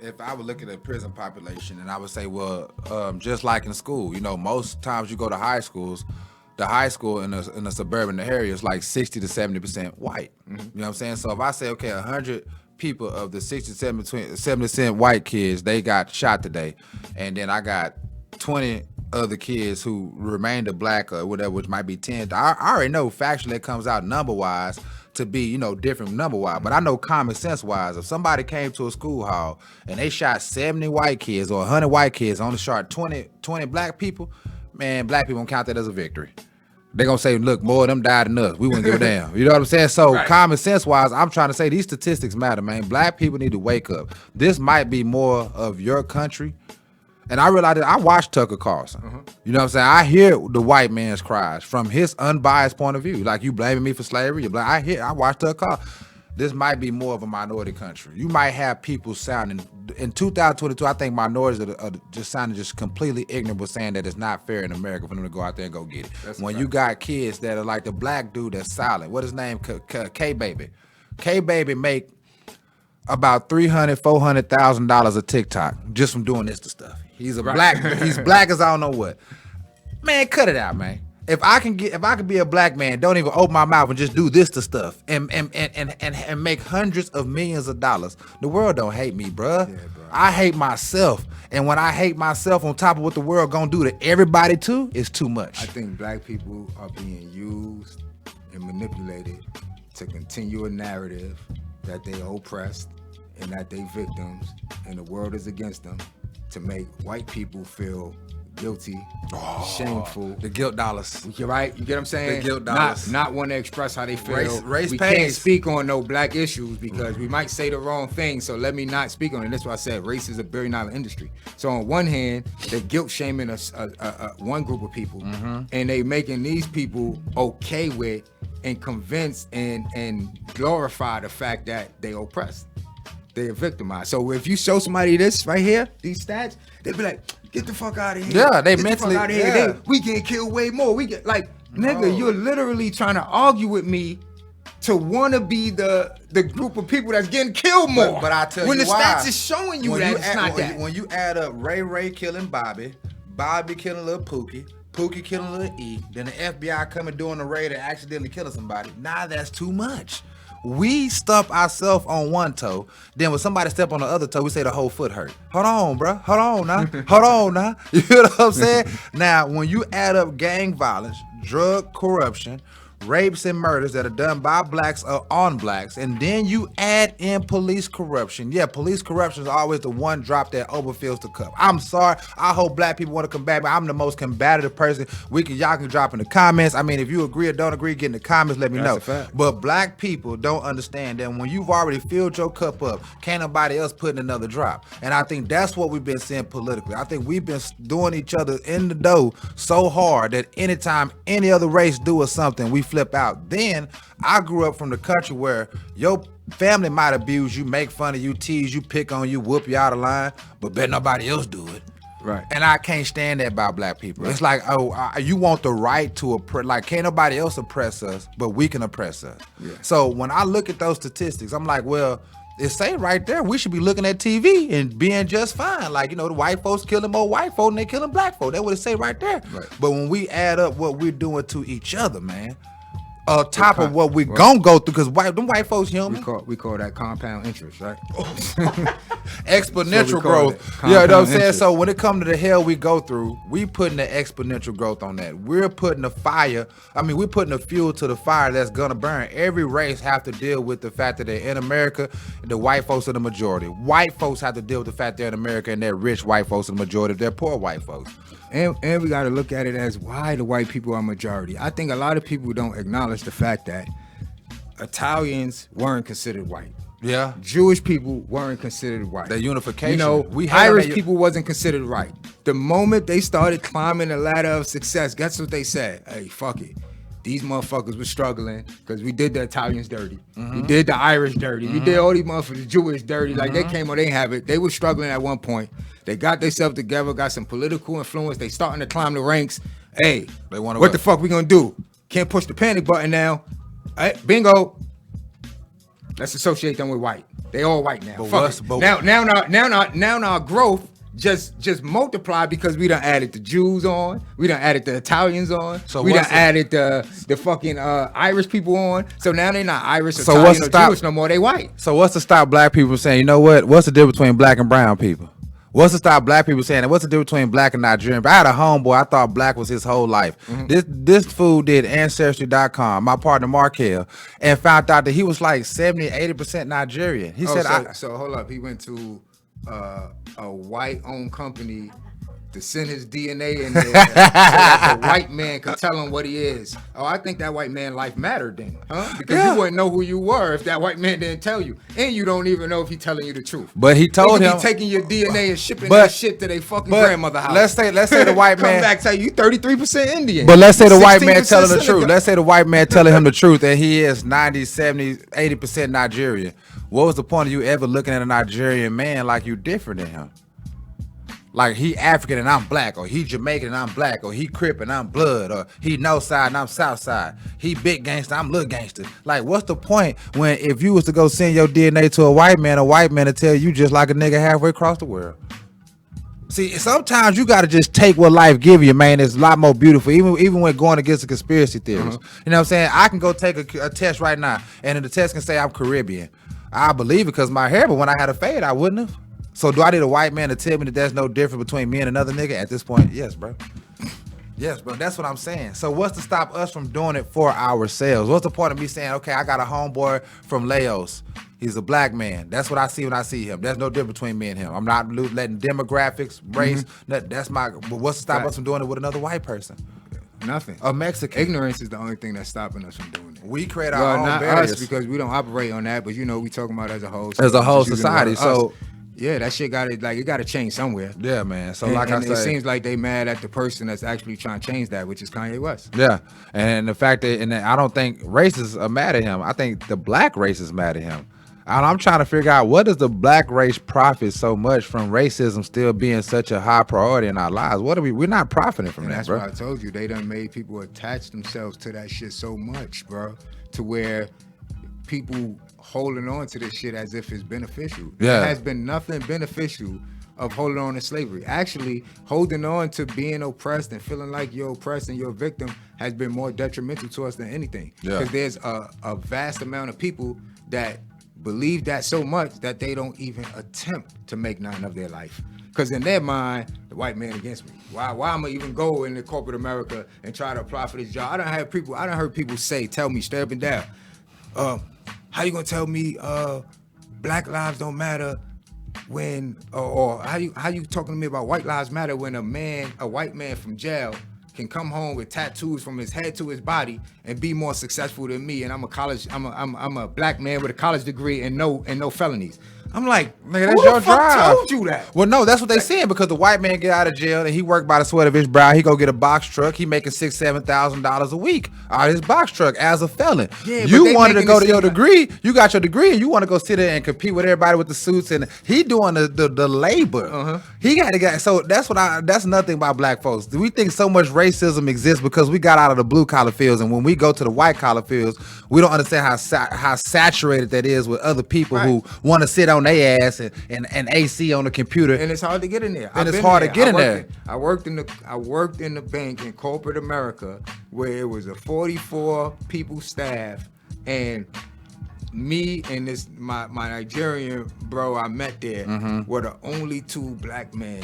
if I would look at the prison population, and I would say, well, just like in school, you know, most times you go to high schools, the high school in a suburban area is like 60 to 70% white. You know what I'm saying? So if I say, okay, 100 people of the 70% white kids, they got shot today, and then I got 20 other kids who remained a black or whatever, which might be 10. I already know factually it comes out number-wise to be, you know, different number-wise. But I know common sense-wise, if somebody came to a school hall and they shot 70 white kids or 100 white kids, only shot 20 black people, man, black people don't count that as a victory. They're going to say, look, more of them died than us. We wouldn't give a damn. You know what I'm saying? So common sense-wise, I'm trying to say these statistics matter, man. Black people need to wake up. This might be more of your country. And I realized that I watched Tucker Carlson. You know what I'm saying? I hear the white man's cries from his unbiased point of view. Like, you blaming me for slavery? I watched Tucker Carlson. This might be more of a minority country. You might have people sounding, in 2022, I think minorities are just sounding just completely ignorant with saying that it's not fair in America for them to go out there and go get it. When you got kids that are like the black dude that's silent, what his name, K-Baby. K-Baby make about $300,000-$400,000 a TikTok just from doing this stuff. He's a black, he's black as I don't know what. Man, cut it out, man. If I can be a black man, don't even open my mouth and just do this to stuff and make hundreds of millions of dollars. The world don't hate me, bruh. Yeah, bro. I hate myself. And when I hate myself on top of what the world gonna do to everybody too, it's too much. I think black people are being used and manipulated to continue a narrative that they oppressed and that they victims and the world is against them, to make white people feel guilty, shameful. The guilt dollars. You're right. You get what I'm saying? The guilt dollars. Not want to express how they feel. Race we pays. can't speak on no black issues because we might say the wrong thing. So let me not speak on it. That's why I said race is a billion-dollar industry. So on one hand, they're guilt shaming one group of people, and they making these people okay with and convinced and glorify the fact that they oppressed. They're victimized. So if you show somebody this right here, these stats, they be like, get the fuck out of here. Yeah, they Get mentally- the fuck out of here. yeah. We get killed way more. We get like, nigga, you're literally trying to argue with me to want to be the group of people that's getting killed more. But I tell when you the why. stats is showing you When that you it's add- not when that. you- when you add up Ray killing Bobby killing Lil Pookie, Pookie killing Lil E, then the FBI coming doing a raid and accidentally killing somebody. Nah, that's too much. We stump ourselves on one toe, then when somebody step on the other toe, we say the whole foot hurt. Hold on, bro. Hold on now. Hold on now. You know what I'm saying? Now, when you add up gang violence, drug corruption, rapes and murders that are done by blacks or on blacks, and then you add in police corruption. Yeah, police corruption is always the one drop that overfills the cup. I'm sorry. I hope black people want to combat me. I'm the most combative person. Y'all can drop in the comments. I mean, if you agree or don't agree, get in the comments, let me know. a fact. But black people don't understand that when you've already filled your cup up, can't nobody else put in another drop. And I think that's what we've been seeing politically. I think we've been doing each other in the dough so hard that anytime any other race do us something, we flip out. Then I grew up from the country where your family might abuse you, make fun of you, tease you, pick on you, whoop you out of line, but bet nobody else do it. Right. And I can't stand that about black people. Right. It's like, you want the right to oppress, like can't nobody else oppress us, but we can oppress us. Yeah. So when I look at those statistics, I'm like, well, it say right there, we should be looking at TV and being just fine. Like, you know, the white folks killing more white folks than they killing black folks. That's what it say right there. Right. But when we add up what we're doing to each other, man, on top of what we gonna go through, because them white folks human. We call that compound interest, right? Exponential growth. Yeah, you know what I'm saying? So when it comes to the hell we go through, we putting the exponential growth on that. We're putting the fire, we're putting the fuel to the fire that's gonna burn. Every race have to deal with the fact that they're in America, the white folks are the majority. White folks have to deal with the fact they're in America and they're rich white folks are the majority, they're poor white folks. And we got to look at it as why the white people are majority. I think a lot of people don't acknowledge the fact that Italians weren't considered white. Yeah. Jewish people weren't considered white. The unification. You know, Irish people wasn't considered right. The moment they started climbing the ladder of success, guess what they said? Hey, fuck it. These motherfuckers were struggling because we did the Italians dirty. We did the Irish dirty. We did all these motherfuckers Jewish dirty. Like they came or they have it. They were struggling at one point. They got themselves together, got some political influence. They starting to climb the ranks. Hey, what the fuck we gonna do? Can't push the panic button now. Hey, bingo. Let's associate them with white. They all white now. Now our growth just multiplied because we done added the Jews on. We done added the Italians on. So we done added the fucking Irish people on. So now they not Irish, Italian, or Jewish no more. They white. So what's to stop black people saying, you know what? What's the difference between black and brown people? What's to stop black people saying that? What's the difference between black and Nigerian? But I had a homeboy, I thought black was his whole life. This fool did Ancestry.com, my partner Markel, and found out that he was like 70, 80% Nigerian. He said, so hold up. He went to a white-owned company to send his DNA in there so that the white man could tell him what he is. Oh, I think that white man life mattered then, huh? Because you wouldn't know who you were if that white man didn't tell you. And you don't even know if he's telling you the truth. But he told him. He taking your DNA and shipping that shit to their fuking grandmother house. Let's say the white man. Come back tell you 33% Indian. But let's say the white man telling the truth. Let's say the white man telling him the truth that he is 90, 70, 80% Nigerian. What was the point of you ever looking at a Nigerian man like you different than him? Like he African and I'm black, or he Jamaican and I'm black, or he Crip and I'm blood, or he north side and I'm south side. He big gangster, I'm little gangster. Like what's the point when if you was to go send your DNA to a white man to tell you just like a nigga halfway across the world? See, sometimes you gotta just take what life give you, man. It's a lot more beautiful, even when going against the conspiracy theories. You know what I'm saying? I can go take a test right now, and the test can say I'm Caribbean. I believe it because my hair, but when I had a fade, I wouldn't have. So do I need a white man to tell me that there's no difference between me and another nigga at this point? Yes, bro. Yes, bro. That's what I'm saying. So what's to stop us from doing it for ourselves? What's the point of me saying, okay, I got a homeboy from Laos. He's a black man. That's what I see when I see him. There's no difference between me and him. I'm not letting demographics, race. That's my. But what's to stop us from doing it with another white person? Nothing. A Mexican. Ignorance is the only thing that's stopping us from doing it. We create Well, our own not barriers. us because we don't operate on that, but we talking about as a whole. As a whole Just using the society, word so- us. Yeah, that shit got it got to change somewhere. Yeah, man. So And, like I and said, it seems like they mad at the person that's actually trying to change that, which is Kanye West. yeah, and the fact that, and I don't think racists are mad at him. I think the black race is mad at him. And I'm trying to figure out, what does the black race profit so much from racism still being such a high priority in our lives? What are we're not profiting from And that, that's bro. why I told you they done made people attach themselves to that shit so much, bro, to where people holding on to this shit as if it's beneficial. Yeah. There has been nothing beneficial of holding on to slavery. Actually, holding on to being oppressed and feeling like you're oppressed and you're a victim has been more detrimental to us than anything. Yeah. Because there's a vast amount of people that believe that so much that they don't even attempt to make nothing of their life. Because in their mind, the white man against me. Why am I even go into corporate America and try to apply for this job? I done heard people tell me straight up and down, how you gonna tell me black lives don't matter when, or how you talking to me about white lives matter when a white man from jail can come home with tattoos from his head to his body and be more successful than me, and I'm a black man with a college degree and no felonies. I'm like, Nigga, who that's the your fuck drive. told you that? Well, no, that's what they saying, because the white man get out of jail and he work by the sweat of his brow. He go get a box truck. He making $6,000-7,000 a week out of his box truck as a felon. Yeah, but You they wanted to making go it to your seem like- degree. You got your degree, and you want to go sit there and compete with everybody with the suits, and he doing the labor. He got to get. So that's that's nothing about black folks. We think so much racism exists because we got out of the blue collar fields, and when we go to the white collar fields, we don't understand how saturated that is with other people Right. who want to sit on their ass and AC on the computer. And it's hard to get in there. And I've it's been hard to there. get in there. I worked in the bank in corporate America where it was a 44 people staff, and me and my Nigerian bro I met there were the only two black men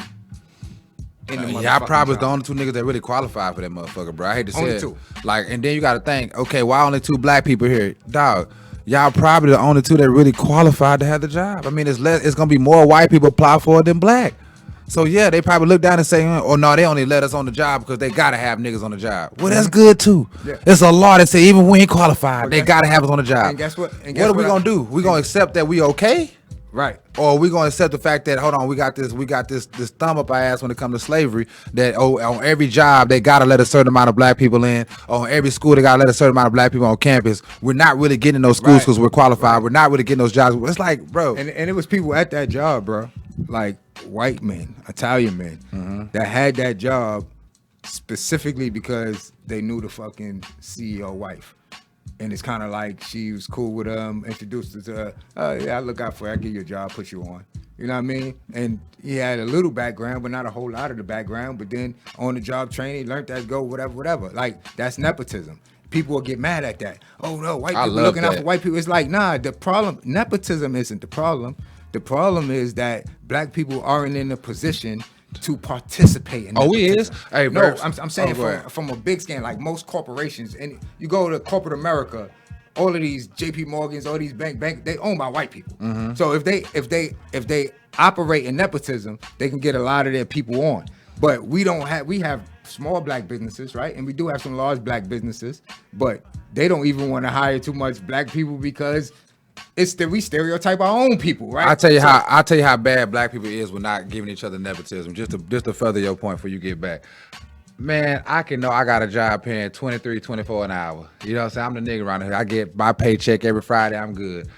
in the Y'all probably motherfucking the job. only two niggas that really qualify for that motherfucker, bro. I hate to say Only it. two. Like, and then you got to think, okay, why only two black people here, dog? Y'all probably the only two that really qualified to have the job. I mean, it's gonna be more white people apply for it than black. So yeah, they probably look down and say, oh no, they only let us on the job because they gotta have niggas on the job. Well, that's good too. Yeah. It's a law that say even we ain't qualified, But they guess- gotta have us on the job. and guess what- and What guess are we what gonna do? We gonna accept that we okay? Right. Or are we gonna accept the fact that, hold on, we got this thumb up our ass when it comes to slavery, that on every job they gotta let a certain amount of black people in, on every school they gotta let a certain amount of black people on campus. We're not really getting in those schools Right. because we're qualified. We're not really getting those jobs. It's like, bro, And it was people at that job, bro, like white men, Italian men, that had that job specifically because they knew the fucking CEO wife. And it's kind of like she was cool with introduced her to her. Oh, yeah, I look out for you. I give you a job, put you on. You know what I mean? And he had a little background, but not a whole lot of the background. But then on the job training, learned that go, whatever. Like, that's nepotism. People will get mad at that. Oh, no, white I people love looking out that. for white people. It's like, nah, the problem, nepotism isn't the problem. The problem is that black people aren't in a position to participate in Oh, we nepotism. is? Hey, no, Burks. I'm saying Oh, go ahead. from a big scan, like most corporations, and you go to corporate America, all of these JP Morgans, all these bank, they owned by white people. Mm-hmm. So if they operate in nepotism, they can get a lot of their people on. But we have small black businesses, right? And we do have some large black businesses, but they don't even want to hire too much black people because we stereotype our own people, right? I'll tell you how bad black people is with not giving each other nepotism. Just to further your point before you get back. Man, I got a job paying $23, $24 an hour. You know what I'm saying? I'm the nigga around here. I get my paycheck every Friday. I'm good.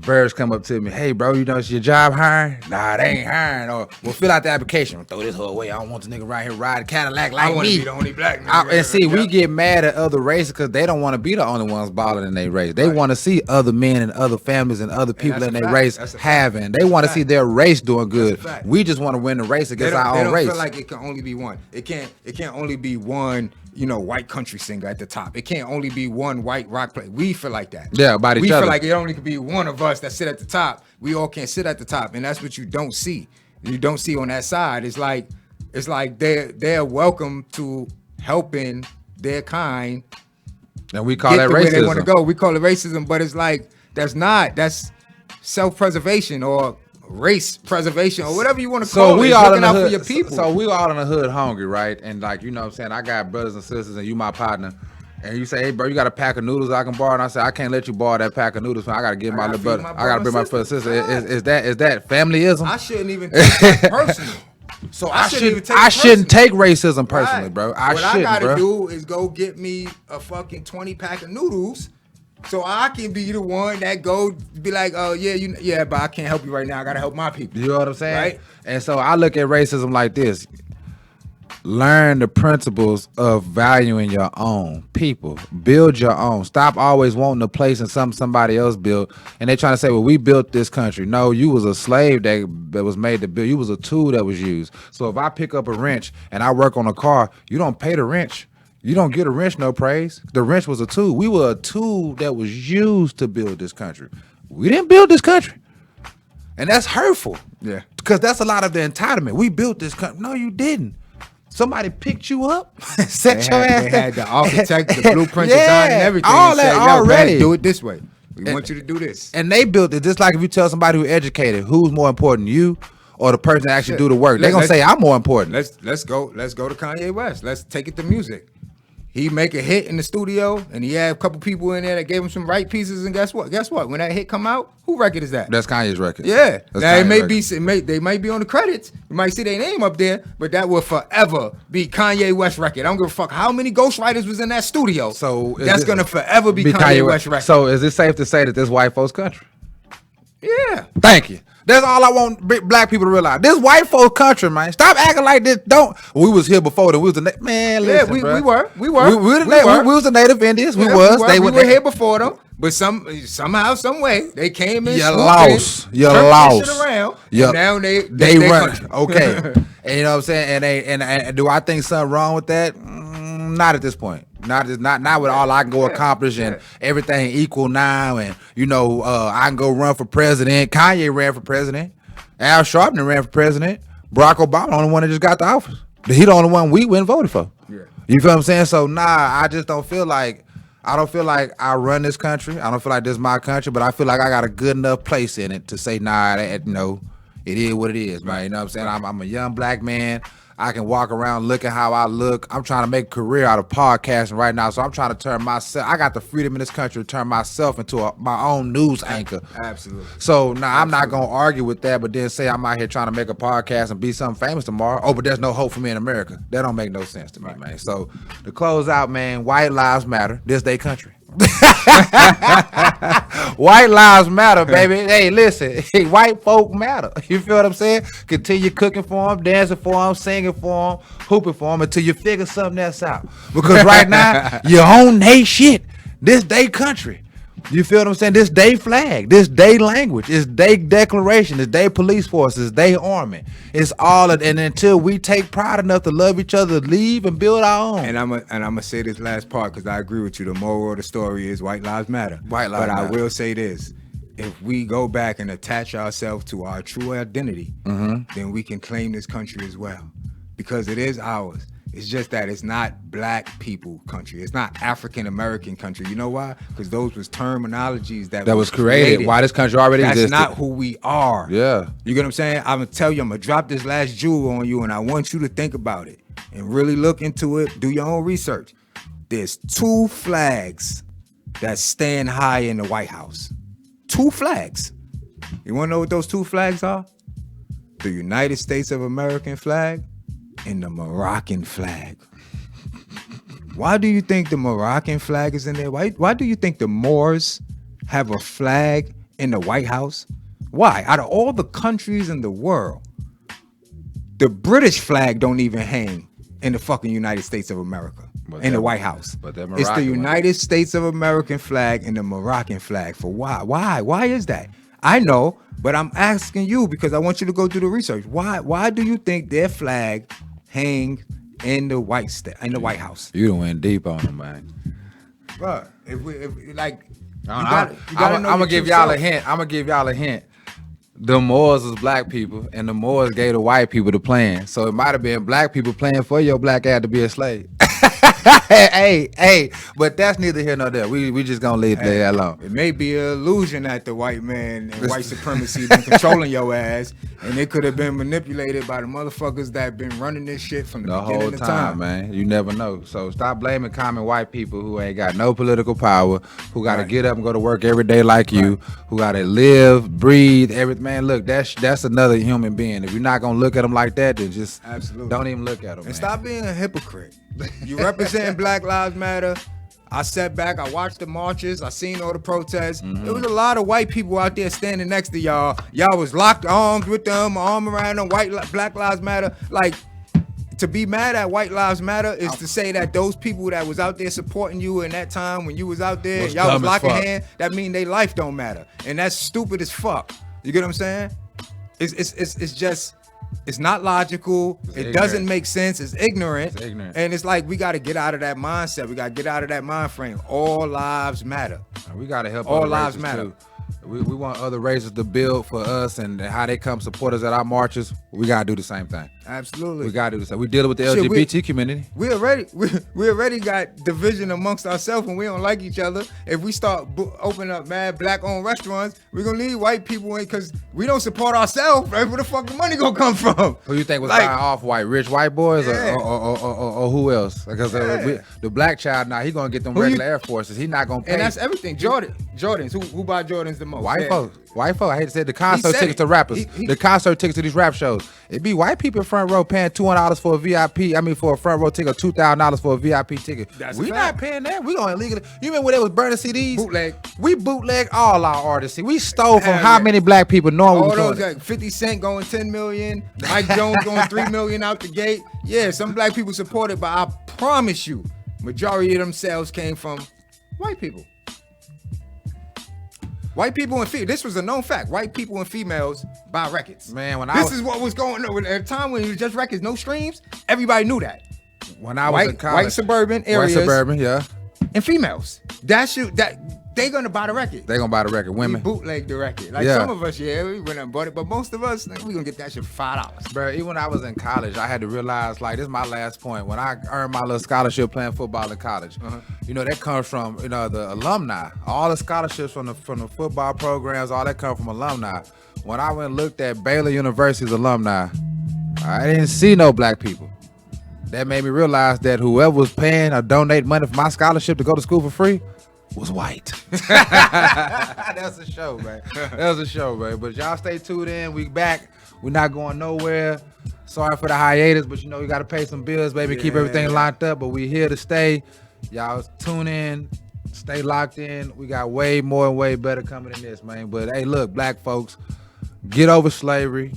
Birds come up to me, hey bro, you know it's your job hiring? Nah, they ain't hiring. Or well, fill out the application. Throw this whole away. I don't want the nigga around here riding Cadillac like I want to me. be the only black nigga. And see, we Yeah. get mad at other races because they don't want to be the only ones balling in their race. They want to see other men and other families and other people that's in a their fact. race That's a fact. having. They want to see their race doing good. fact. We just want to win the race They against don't, our they own don't race. feel like it can only be one. It can't only be one, white country singer at the top. It can't only be one white rock player. We feel like that. Yeah, about each we other. feel like it only could be one of us that sit at the top. We all can't sit at the top, and that's what you don't see. You don't see on that side. It's like they're welcome to helping their kind And we call get that to where they want to racism. go. We call it racism, but it's like that's self-preservation or race preservation or whatever you want to call So it. we It's all in looking the out for hood. your people. So we all in the hood hungry, right? And like, you know what I'm saying? I got brothers and sisters and you my partner. And you say, hey, bro, you got a pack of noodles I can borrow? And I say, I can't let you borrow that pack of noodles. Man. I got to give my gotta little feed brother. my I got to bring my brother brother and and sister. sister. Is that familyism? I shouldn't even take that personal. So I shouldn't even take it I shouldn't take personal. racism personally, Right. bro. What shouldn't, I gotta bro. do is go get me a fucking 20 pack of noodles, so I can be the one that go be like, oh yeah, but I can't help you right now. I gotta help my people. You know what I'm saying? Right. And so I look at racism like this. Learn the principles of valuing your own people. Build your own. Stop always wanting a place in somebody else built. And they trying to say, well, we built this country. No, you was a slave that was made to build. You was a tool that was used. So if I pick up a wrench and I work on a car, you don't pay the wrench. You don't get a wrench no praise. The wrench was a tool. We were a tool that was used to build this country. We didn't build this country. And that's hurtful. Yeah. Because that's a lot of the entitlement. We built this country. No, you didn't. Somebody picked you up, set your ass. They had the architect, the blueprint Yeah, design, and everything. all and that said, "Yo, already." Dad, do it this way. We want you to do this. And they built it just like if you tell somebody who's educated, who's more important, you or the person that actually Shit. do the work. They're gonna Let's- say I'm more important. Let's go to Kanye West. Let's take it to music. He make a hit in the studio, and he had a couple people in there that gave him some right pieces. And guess what? When that hit come out, who record is that? That's Kanye's record. Yeah. That's Now it Kanye's may record. be they might be on the credits. You might see their name up there, but that will forever be Kanye West record. I don't give a fuck how many ghostwriters was in that studio. So is that's this- gonna forever be Kanye West record. So is it safe to say that this white folks country? Yeah. Thank you. That's all I want black people to realize. This white folks country, man. Stop acting like this. Don't. We was here before. We was the man. Yeah, Listen, we bruh. were. We was the native Indians. We Yeah, was. we were were here before them, but somehow, some way, they came in. You swooped lost. in, You turned lost. this shit around. Yup. And now they They run. country. Okay. And you know what I'm saying? And do I think something wrong with that? Not at this point. Not with all I can go accomplish and everything equal now. And I can go run for president. Kanye ran for president. Al Sharpton ran for president. Barack Obama, the only one that just got the office. He the only one we went and voted for. Yeah. You feel what I'm saying? So I just don't feel like I run this country. I don't feel like this is my country, but I feel like I got a good enough place in it to say, it is what it is, man. You know what I'm saying? I'm a young black man. I can walk around looking how I look. I'm trying to make a career out of podcasting right now. So I'm trying to turn myself. I got the freedom in this country to turn myself into my own news anchor. Absolutely. So I'm not gonna argue with that, but then say I'm out here trying to make a podcast and be something famous tomorrow. Oh, but there's no hope for me in America. That don't make no sense to me, man. So to close out, man, white lives matter. This day country. White lives matter, baby. Hey, listen, white folk matter. You feel what I'm saying? Continue cooking for them, dancing for them, singing for them, hooping for them until you figure something else out. Because right now, you own they shit. This day country. You feel what I'm saying? This day flag, this day language, this day declaration, this day police forces, day army. It's all of, and until we take pride enough to love each other, leave and build our own. And I'm gonna say this last part because I agree with you. The moral of the story is white lives matter. White lives But I matter. will say this: if we go back and attach ourselves to our true identity, then we can claim this country as well, because it is ours. It's just that it's not black people country. It's not African American country. You know why? Because those was terminologies that was created. Why this country already That's existed. not who we are. Yeah. You get what I'm saying? I'm gonna tell you, I'm gonna drop this last jewel on you, and I want you to think about it and really look into it. Do your own research. There's 2 flags that stand high in the White House. 2 flags. You wanna know what those 2 flags are? The United States of American flag and the Moroccan flag. Why do you think the Moroccan flag is in there? Why do you think the Moors have a flag in the White House? Why? Out of all the countries in the world, the British flag don't even hang in the fucking United States of America, But in the that- White House. but that It's the Moroccan one. United States of American flag and the Moroccan flag. For why? Why is that? I know, but I'm asking you because I want you to go do the research. Why do you think their flag hangs in the White House? You done went deep on them, man. Bro, if like, I'm gonna give y'all a hint. I'm gonna give y'all a hint. the Moors was black people, and the Moors gave the white people the plan. So it might have been black people playing for your black ass to be a slave. hey, but that's neither here nor there. We just gonna leave that alone. It may be an illusion that the white man and white supremacy been controlling your ass, and it could have been manipulated by the motherfuckers that been running this shit from the beginning whole of time, man. You never know. So stop blaming common white people who ain't got no political power, who got to get up and go to work every day like you, who got to live, breathe, everything. Man, look, that's another human being. If you're not gonna look at them like that, then just don't even look at them. And man. stop being a hypocrite. You representing Black Lives Matter. I sat back, I watched the marches, I seen all the protests. There was a lot of white people out there standing next to y'all. Y'all was locked arms with them, arm around them, Black Lives Matter. Like, to be mad at White Lives Matter is to say that those people that was out there supporting you in that time when you was out there, Was y'all was dumb as locking fuck. hands, that mean they life don't matter. And that's stupid as fuck. You get what I'm saying? It's just, it's not logical. It doesn't make sense. It's ignorant. It's ignorant. And it's like, we got to get out of that mindset. We got to get out of that mind frame. All lives matter. We gotta help All other lives races, matter. too. We want other races to build for us, and how they come support us at our marches. We gotta do the same thing. Absolutely. We gotta do the same. We dealing with the Shit, LGBT community. We already got division amongst ourselves when we don't like each other. If we start opening up mad black-owned restaurants, we're gonna need white people in because we don't support ourselves. Right? Where the fuck the money gonna come from? Who you think was Like- buying off-white? Rich white boys, Yeah. or who else? Because the black child now, he gonna get them Who you- regular Air Forces. He not gonna pay. And that's everything. Jordans. Who buy Jordans the most? White Yeah. folks. I hate to say it, the concert said tickets it. to rappers. He- The concert tickets to these rap shows. It be white people in front row paying $200 for a VIP. I mean, for a front row ticket, $2,000 for a VIP ticket. That's a We fact. not paying that. We gonna illegally. You remember when they was burning CDs? Bootleg. We bootleg all our artists. We stole from Hell how yeah. many black people knowing we All was those doing it? like 50 Cent going 10 million, Mike Jones going 3 million out the gate. Yeah, some black people support it, but I promise you, majority of them sales came from white people. White people and females. This was a known fact. White people and females buy records. Man, when This is what was going on. At a time when it was just records, no streams, everybody knew that. when I was in college, White suburban areas white suburban, yeah, and females. That they gonna buy the record. they gonna buy the record. We Women, bootleg the record. Like Yeah. some of us, yeah, we went and bought it, but most of us, like, we gonna get that shit for $5. bro. Even when I was in college, I had to realize, like, this is my last point. When I earned my little scholarship playing football in college, you know, that comes from, you know, the alumni. All the scholarships from the football programs, all that come from alumni. When I went and looked at Baylor University's alumni, I didn't see no black people. That made me realize that whoever was paying or donating money for my scholarship to go to school for free was white. That's a show, man. That's a show, man. But y'all stay tuned in. We back. We're not going nowhere. Sorry for the hiatus, but you know we got to pay some bills, baby. Keep everything locked up. But we here to stay. Y'all tune in. Stay locked in. We got way more and way better coming than this, man. But hey, look, black folks, get over slavery.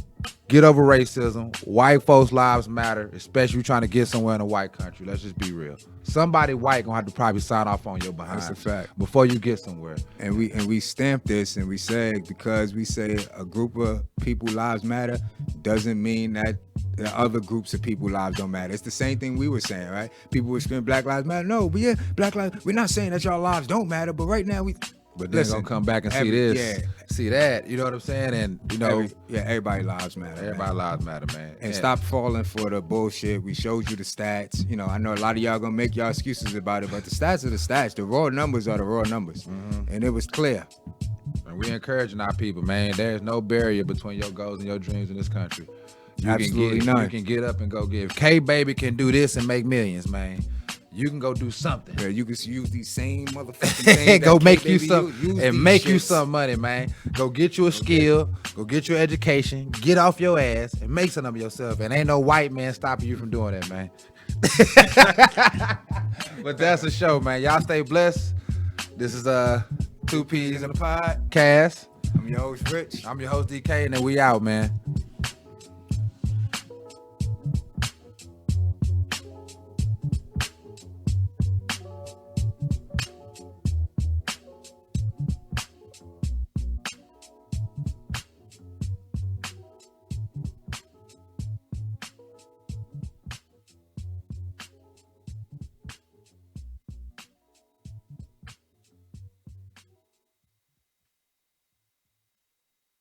Get over racism. White folks' lives matter, especially if you're trying to get somewhere in a white country. Let's just be real. Somebody white gonna have to probably sign off on your behind. That's a fact. Before you get somewhere. And we stamp this and we say, because we say a group of people lives matter doesn't mean that the other groups of people lives don't matter. It's the same thing we were saying, right? People were screaming Black Lives Matter. No, but yeah, Black Lives, we're not saying that y'all lives don't matter, but right now But then gonna come back and see this, see that. You know what I'm saying? And you know, everybody lives matter. everybody man. lives matter, man. And stop falling for the bullshit. We showed you the stats. You know, I know a lot of y'all gonna make y'all excuses about it, but the stats are the stats. The raw numbers are the raw numbers. And it was clear. And we encouraging our people, man. There's no barrier between your goals and your dreams in this country. Absolutely none. You can get up and go get. If K-Baby can do this and make millions, man, you can go do something. Yeah, you can use these same motherfucking things. Go that make you K-Baby some use and these make you shits. some money, man. Go get you a skill, go get your education, get off your ass and make something of yourself. And ain't no white man stopping you from doing that, man. But that's the show, man. Y'all stay blessed. This is 2 P's in the podcast. I'm your host, Rich. I'm your host DK, and then we out, man.